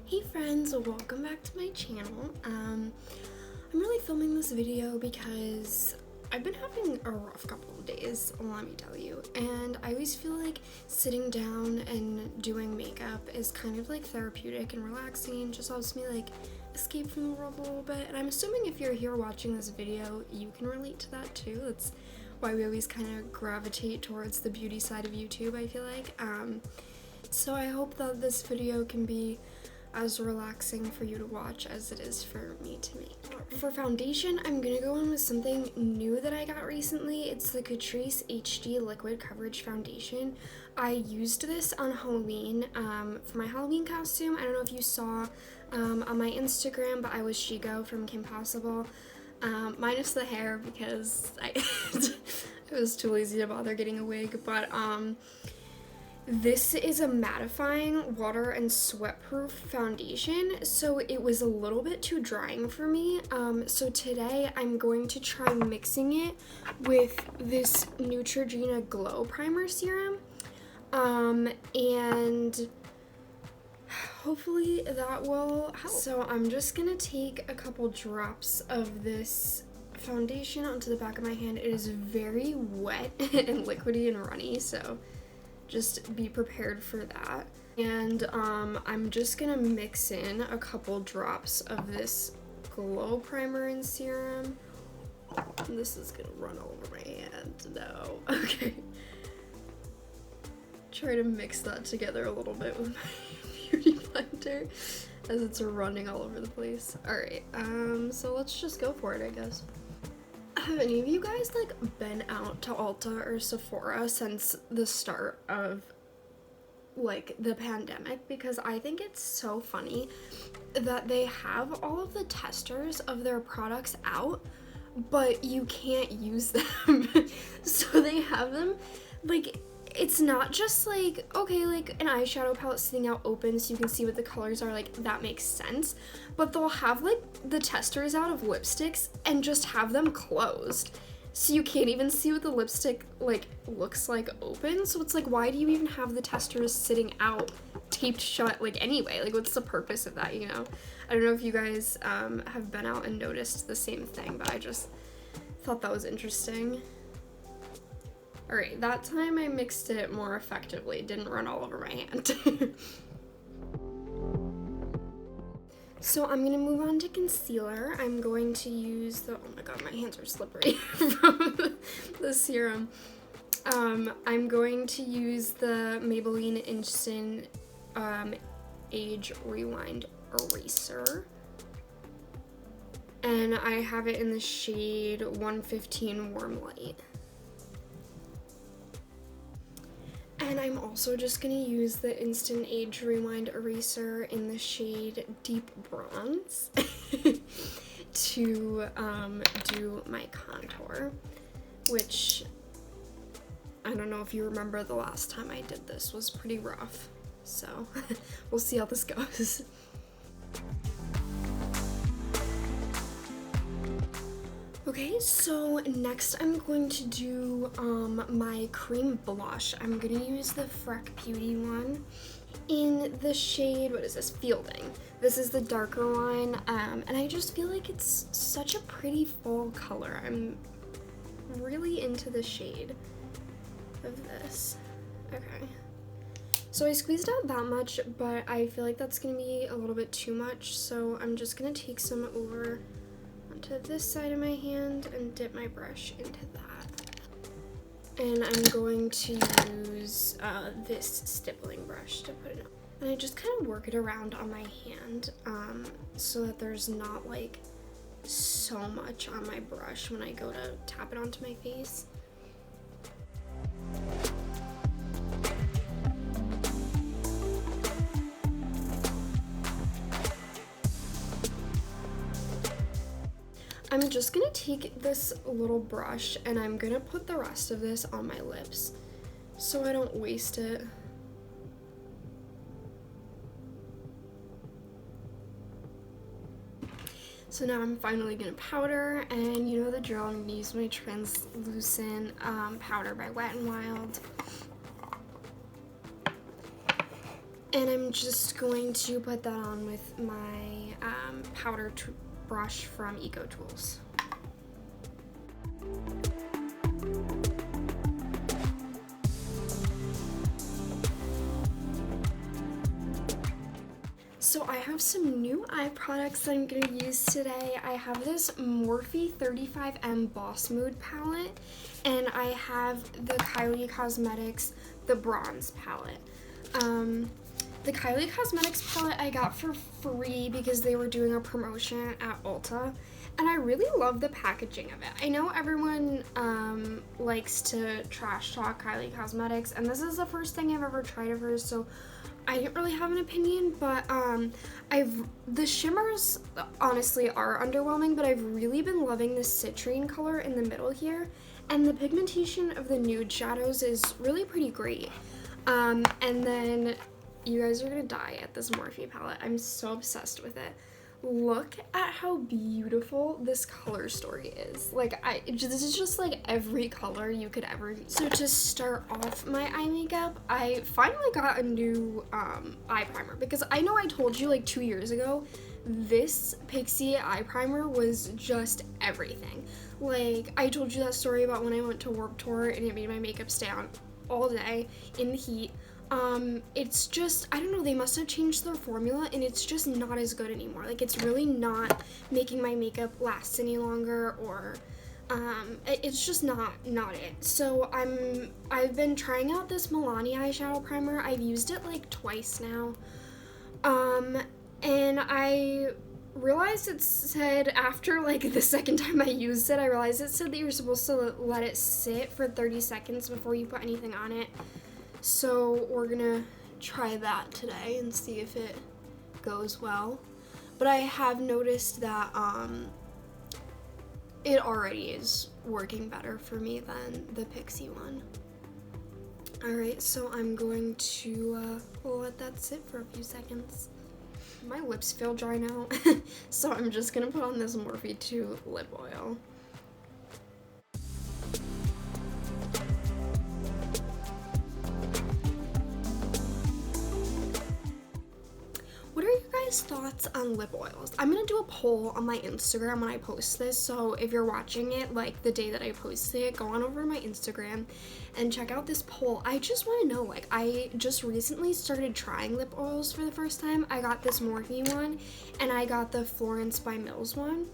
Hey friends, welcome back to my channel. I'm really filming this video because I've been having a rough couple of days, let me tell you, and I always feel like sitting down and doing makeup is kind of like therapeutic and relaxing, just helps me like escape from the world a little bit, and I'm assuming if you're here watching this video, you can relate to that too. That's why we always kind of gravitate towards the beauty side of YouTube, I feel like. So I hope that this video can be as relaxing for you to watch as it is for me to make. For foundation, I'm gonna go in with something new that I got recently. It's the Catrice HD Liquid Coverage Foundation. I used this on Halloween for my Halloween costume. I don't know if you saw on my Instagram, but I was Shigo from Kim Possible. Minus the hair because I was too lazy to bother getting a wig, but this is a mattifying water and sweat-proof foundation, so it was a little bit too drying for me. So today I'm going to try mixing it with this Neutrogena Glow Primer Serum, and hopefully that will help. So I'm just gonna take a couple drops of this foundation onto the back of my hand. It is very wet and liquidy and runny, so just be prepared for that. And I'm just gonna mix in a couple drops of this glow primer and serum. This is gonna run all over my hand. No. Okay. Try to mix that together a little bit with my beauty blender as it's running all over the place. Alright, so let's just go for it, I guess. Have any of you guys like been out to Ulta or Sephora since the start of like the pandemic? Because I think it's so funny that they have all of the testers of their products out, but you can't use them. So they have them like, it's not just like, okay, like an eyeshadow palette sitting out open so you can see what the colors are, like that makes sense, but they'll have like the testers out of lipsticks and just have them closed, so you can't even see what the lipstick like looks like open. So it's like, why do you even have the testers sitting out taped shut like anyway? Like, what's the purpose of that, you know? I don't know if you guys have been out and noticed the same thing, but I just thought that was interesting. Alright, that time I mixed it more effectively. It didn't run all over my hand. So I'm gonna move on to concealer. I'm going to use the, oh my god, my hands are slippery from the serum. I'm going to use the Maybelline Instant Age Rewind Eraser. And I have it in the shade 115 Warm Light. And I'm also just going to use the Instant Age Rewind Eraser in the shade Deep Bronze to do my contour, which I don't know if you remember the last time I did this was pretty rough, so we'll see how this goes. Okay, so next I'm going to do my cream blush. I'm gonna use the Freck Beauty one in the shade, what is this, Fielding. This is the darker one, and I just feel like it's such a pretty full color. I'm really into the shade of this. Okay. So I squeezed out that much, but I feel like that's gonna be a little bit too much, so I'm just gonna take some over onto this side of my hand and dip my brush into that. And I'm going to use this stippling brush to put it on. And I just kind of work it around on my hand so that there's not like so much on my brush when I go to tap it onto my face. I'm just gonna take this little brush and I'm gonna put the rest of this on my lips so I don't waste it. So now I'm finally gonna powder, and you know the drill, I'm gonna use my translucent powder by Wet n Wild. And I'm just going to put that on with my powder brush from Eco Tools. So I have some new eye products that I'm going to use today. I have this Morphe 35M Boss Mood palette, and I have the Kylie Cosmetics the Bronze palette. The Kylie Cosmetics palette I got for free because they were doing a promotion at Ulta, and I really love the packaging of it. I know everyone likes to trash talk Kylie Cosmetics, and this is the first thing I've ever tried of hers, so I didn't really have an opinion, but the shimmers honestly are underwhelming, but I've really been loving this citrine color in the middle here, and the pigmentation of the nude shadows is really pretty great. And then you guys are gonna die at this Morphe palette. I'm so obsessed with it. Look at how beautiful this color story is. Like, this is just like every color you could ever use. So to start off my eye makeup, I finally got a new eye primer, because I know I told you like 2 years ago, this Pixie eye primer was just everything. Like, I told you that story about when I went to Warped Tour and it made my makeup stay on all day in the heat. It's just, I don't know, they must have changed their formula and it's just not as good anymore. Like, it's really not making my makeup last any longer, or it's just not it. So I've been trying out this Milani eyeshadow primer. I've used it like twice now, and I realized it said, after like the second time I used it, I realized it said that you're supposed to let it sit for 30 seconds before you put anything on it. So we're gonna try that today and see if it goes well. But I have noticed that it already is working better for me than the Pixie one. Alright, so I'm going to let that sit for a few seconds. My lips feel dry now, so I'm just gonna put on this Morphe 2 lip oil. What are your guys' thoughts on lip oils? I'm gonna do a poll on my Instagram when I post this, so if you're watching it like the day that I post it, go on over to my Instagram and check out this poll. I just want to know, like, I just recently started trying lip oils for the first time. I got this Morphe one and I got the Florence by Mills one.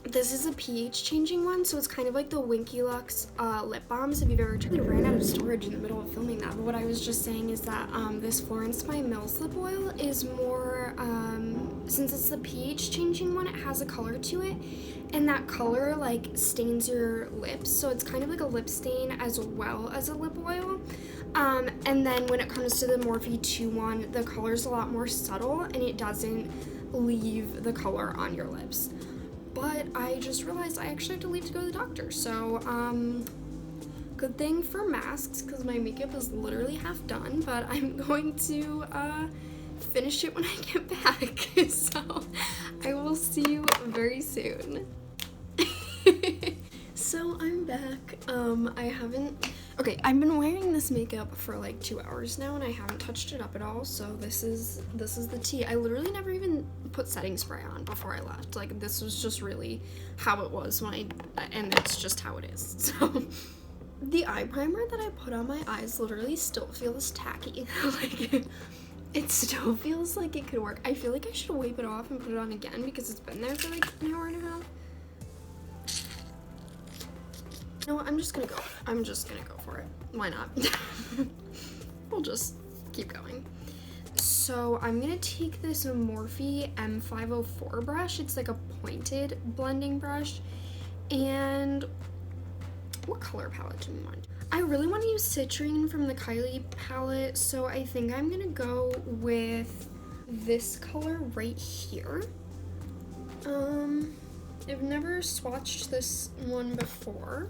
This is a pH changing one, so it's kind of like the Winky Lux lip balms if you've ever tried. I ran out of storage in the middle of filming that, but what I was just saying is that this Florence by Mills lip oil is more, since it's the pH changing one, it has a color to it, and that color like stains your lips, so it's kind of like a lip stain as well as a lip oil. And then when it comes to the Morphe 2 one, the color's a lot more subtle and it doesn't leave the color on your lips. But I just realized I actually have to leave to go to the doctor, so good thing for masks, because my makeup is literally half done, but I'm going to finish it when I get back, so I will see you very soon. So I'm back. I've been wearing this makeup for like 2 hours now and I haven't touched it up at all, so this is the tea. I literally never even put setting spray on before I left. Like, this was just really how it was and it's just how it is. So the eye primer that I put on my eyes literally still feels tacky. Like, it still feels like it could work. I feel like I should wipe it off and put it on again because it's been there for like an hour and a half. No, I'm just gonna go for it. Why not? We'll just keep going. So I'm gonna take this Morphe M504 brush. It's like a pointed blending brush. And what color palette do we want? I really want to use Citrine from the Kylie palette, so I think I'm gonna go with this color right here. I've never swatched this one before.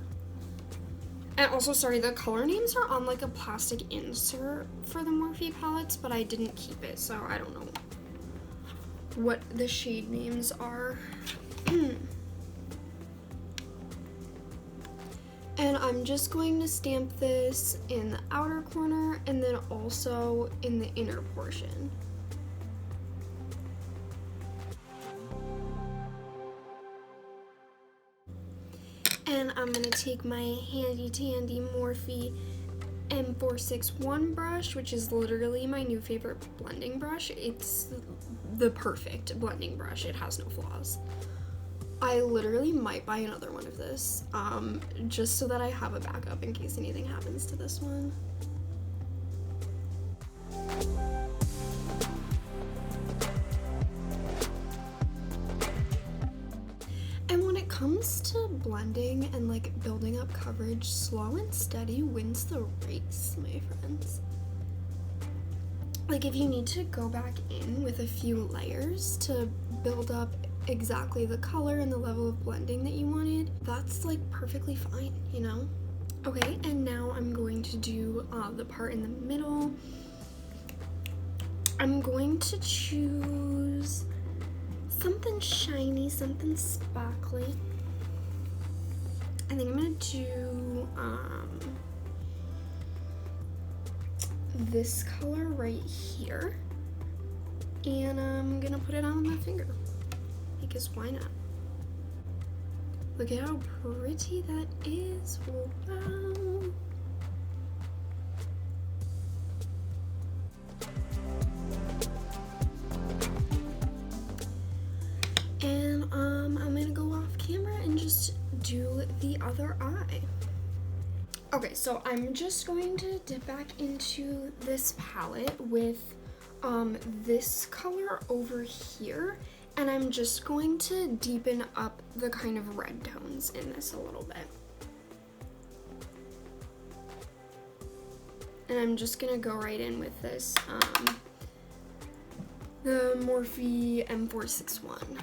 And also, sorry, the color names are on like a plastic insert for the Morphe palettes, but I didn't keep it, so I don't know what the shade names are. And I'm just going to stamp this in the outer corner and then also in the inner portion. And I'm gonna take my handy dandy Morphe M461 brush, which is literally my new favorite blending brush. It's the perfect blending brush. It has no flaws. I literally might buy another one of this, just so that I have a backup in case anything happens to this one. And when it comes to blending and like building up coverage, slow and steady wins the race, my friends. Like if you need to go back in with a few layers to build up exactly the color and the level of blending that you wanted, that's like perfectly fine, you know? Okay, and now I'm going to do the part in the middle. I'm going to choose something shiny, something sparkly. I think I'm gonna do this color right here, and I'm gonna put it on my finger because why not? Look at how pretty that is. Wow. And I'm gonna go off camera and just do the other eye. Okay, so I'm just going to dip back into this palette with this color over here, and I'm just going to deepen up the kind of red tones in this a little bit. And I'm just gonna go right in with this, the Morphe M461.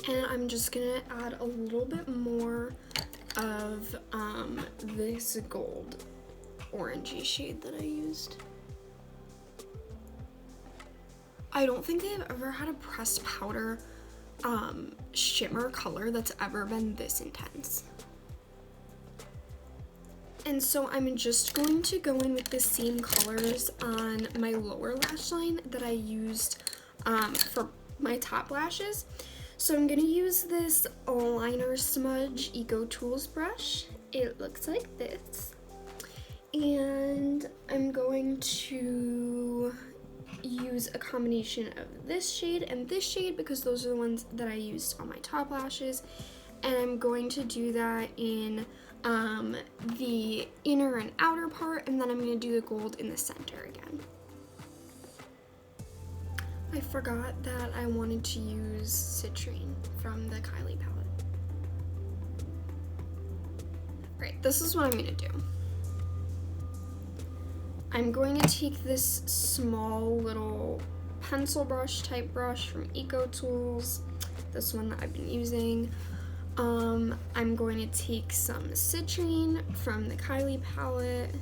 And I'm just gonna add a little bit more of this gold orangey shade that I used. I don't think I've ever had a pressed powder shimmer color that's ever been this intense. And so I'm just going to go in with the same colors on my lower lash line that I used for my top lashes. So I'm gonna use this liner smudge Eco Tools brush. It looks like this. And I'm going to use a combination of this shade and this shade because those are the ones that I used on my top lashes. And I'm going to do that in the inner and outer part, and then I'm gonna do the gold in the center again. I forgot that I wanted to use Citrine from the Kylie palette. Right, this is what I'm gonna do. I'm going to take this small little pencil brush type brush from Eco Tools, this one that I've been using. I'm going to take some Citrine from the Kylie palette.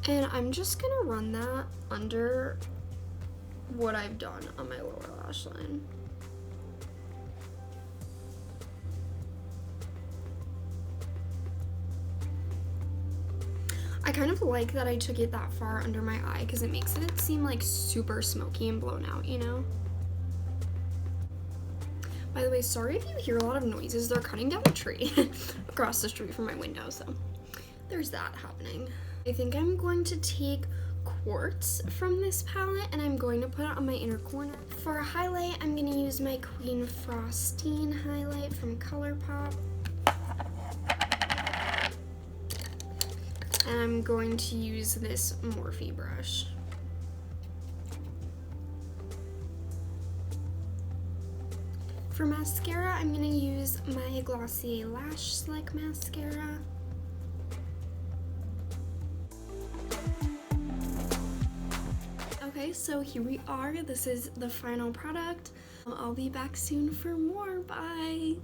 And I'm just gonna run that under what I've done on my lower lash line. I kind of like that I took it that far under my eye because it makes it seem like super smoky and blown out, you know? By the way, sorry if you hear a lot of noises. They're cutting down a tree across the street from my window, so there's that happening. I think I'm going to take Quartz from this palette and I'm going to put it on my inner corner. For a highlight, I'm going to use my Queen Frostine highlight from Colourpop. And I'm going to use this Morphe brush. For mascara, I'm going to use my Glossier Lash Slick mascara. Okay, so here we are. This is the final product. I'll be back soon for more. Bye!